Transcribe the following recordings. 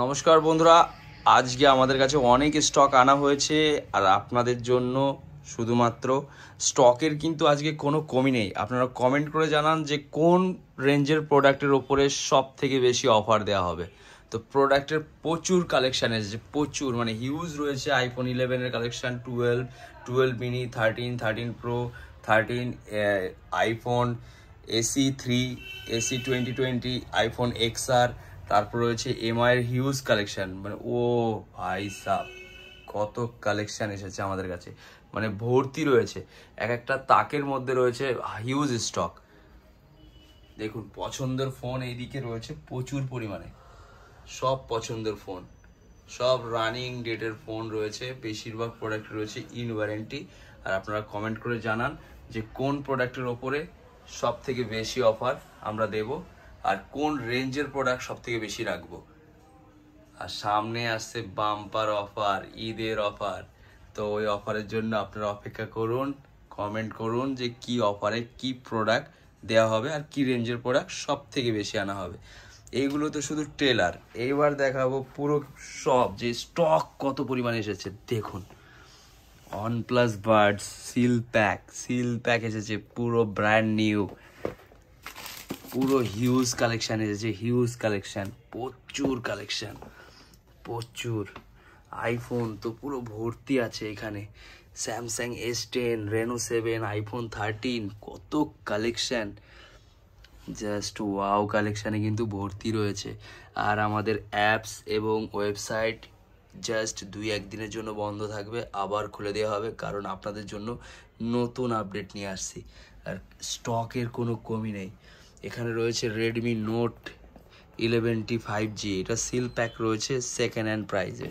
নমস্কার বন্ধুরা, আজকে আমাদের কাছে অনেক স্টক আনা হয়েছে আর আপনাদের জন্য শুধুমাত্র স্টকের কিন্তু আজকে কোনো কমি নেই। আপনারা কমেন্ট করে জানান যে কোন রেঞ্জের প্রোডাক্টের ওপরে সব থেকে বেশি অফার দেওয়া হবে। তো প্রোডাক্টের প্রচুর কালেকশান এসেছে, প্রচুর মানে হিউজ রয়েছে। আইফোন 11-এর collection, 12 mini, 13 pro, 13 iPhone AC3, AC2020, iPhone XR, তারপর রয়েছে এমআইয়ের হিউজ কালেকশন। মানে ও ভাই সাহ, কত কালেকশন এসেছে আমাদের কাছে, মানে ভর্তি রয়েছে। এক একটা তাকের মধ্যে রয়েছে হিউজ স্টক। দেখুন, পছন্দের ফোন এইদিকে রয়েছে প্রচুর পরিমাণে, সব পছন্দের ফোন, সব রানিং ডেটের ফোন রয়েছে। বেশিরভাগ প্রোডাক্ট রয়েছে ইন ওয়ারেন্টি। আর আপনারা কমেন্ট করে জানান যে কোন প্রোডাক্টের ওপরে সব থেকে বেশি অফার আমরা দেব আর কোন রেঞ্জের প্রোডাক্ট সব থেকে বেশি রাখবো। আর সামনে আসছে বাম্পার অফার, ঈদের অফার। তো ওই অফারের জন্য আপনারা অপেক্ষা করুন, কমেন্ট করুন যে কি অফারে কি প্রোডাক্ট দেওয়া হবে আর কি রেঞ্জের প্রোডাক্ট সব থেকে বেশি আনা হবে। এইগুলো তো শুধু ট্রেলার, এইবার দেখাবো পুরো সব যে স্টক কত পরিমাণে এসেছে। দেখুন, OnePlus Buds সিল প্যাক এসেছে, পুরো ব্র্যান্ড নিউ, পুরো হিউজ কালেকশন এসেছে, হিউজ কালেকশন, প্রচুর আইফোন তো পুরো ভর্তি আছে এখানে। স্যামসাং S10, Reno 7, আইফোন 13, কত কালেকশন, জাস্ট ওয়াও কালেকশানে কিন্তু ভর্তি রয়েছে। আর আমাদের অ্যাপস এবং ওয়েবসাইট জাস্ট 2-1 দিনের জন্য বন্ধ থাকবে, আবার খুলে দেওয়া হবে, কারণ আপনাদের জন্য নতুন আপডেট নিয়ে আসছি। আর স্টকের কোনো কমি নেই। এখানে রয়েছে রেডমি নোট 11T 5G, এটা সিল প্যাক রয়েছে সেকেন্ড হ্যান্ড প্রাইসে।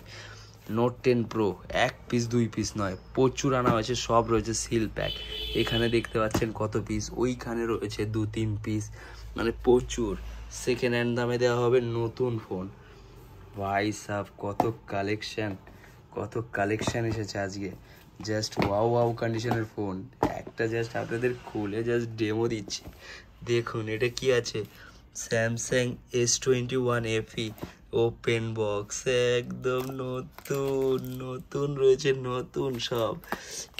নোট 10 প্রো, 1 পিস 2 পিস নয়, প্রচুর আনা হয়েছে, সব রয়েছে সিল প্যাক। এখানে দেখতে পাচ্ছেন কত পিস, ওইখানে রয়েছে 2-3 পিস, মানে প্রচুর। সেকেন্ড হ্যান্ড দামে দেওয়া হবে নতুন ফোন। ভাই সাহ, কত কালেকশন এসেছে আজকে, জাস্ট ওয়াও কন্ডিশনের ফোন। একটা জাস্ট আপনাদের খুলে জাস্ট ডেমো দিচ্ছি। দেখুন এটা কি আছে, Samsung S21 FE open box, একদম নতুন রয়েছে, নতুন সব।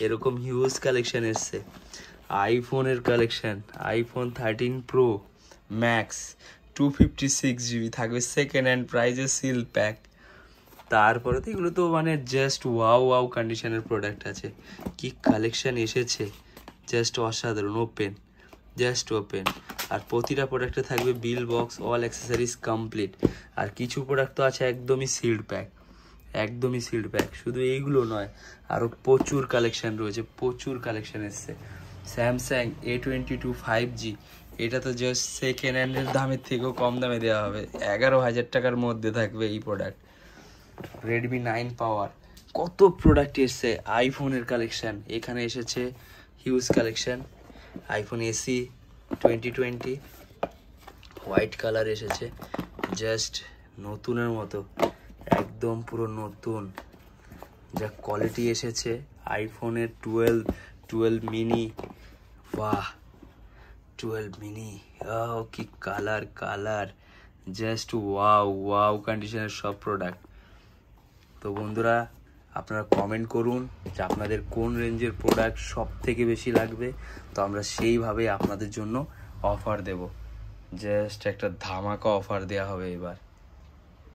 এরকম হিউজ কালেকশন এসছে। আইফোনের collection, iPhone 13 pro max 256GB থাকবে সেকেন্ড হ্যান্ড প্রাইজে, সিল প্যাক। তারপরে তো এগুলো তো মানে জাস্ট ওয়াও কন্ডিশনের প্রোডাক্ট আছে। কি কালেকশন এসেছে, জাস্ট অসাধারণ। Just open. আর প্রতিটা প্রোডাক্টে থাকবে bill box, all accessories complete. আর কিছু প্রোডাক্ট তো আছে একদমই সিল্ড প্যাক। শুধু এইগুলো নয়, আরও প্রচুর কালেকশন রয়েছে, প্রচুর কালেকশন এসছে। স্যামসাং A22 5G, এটা তো জাস্ট সেকেন্ড হ্যান্ডের দামের থেকেও কম দামে দেওয়া হবে, 11,000 টাকার মধ্যে থাকবে এই প্রোডাক্ট। রেডমি 9 পাওয়ার, কত প্রোডাক্ট এসছে। আইফোনের কালেকশন, এখানে এসেছে huge collection. IPhone SE 2020 white colour এসেছে, জাস্ট নতুনের মতো, একদম পুরো নতুন। যা কোয়ালিটি এসেছে। আইফোনের 12 মিনি, বাহ 12 মিনি, কি কালার, জাস্ট ওয়াও কন্ডিশনের সব প্রোডাক্ট। তো বন্ধুরা, আপনারা কমেন্ট করুন যে আপনাদের কোন রেঞ্জের প্রোডাক্ট সব থেকে বেশি লাগবে, তো আমরা সেইভাবে আপনাদের জন্য অফার দেব। জাস্ট একটা ধামাকা অফার দেওয়া হবে এবার।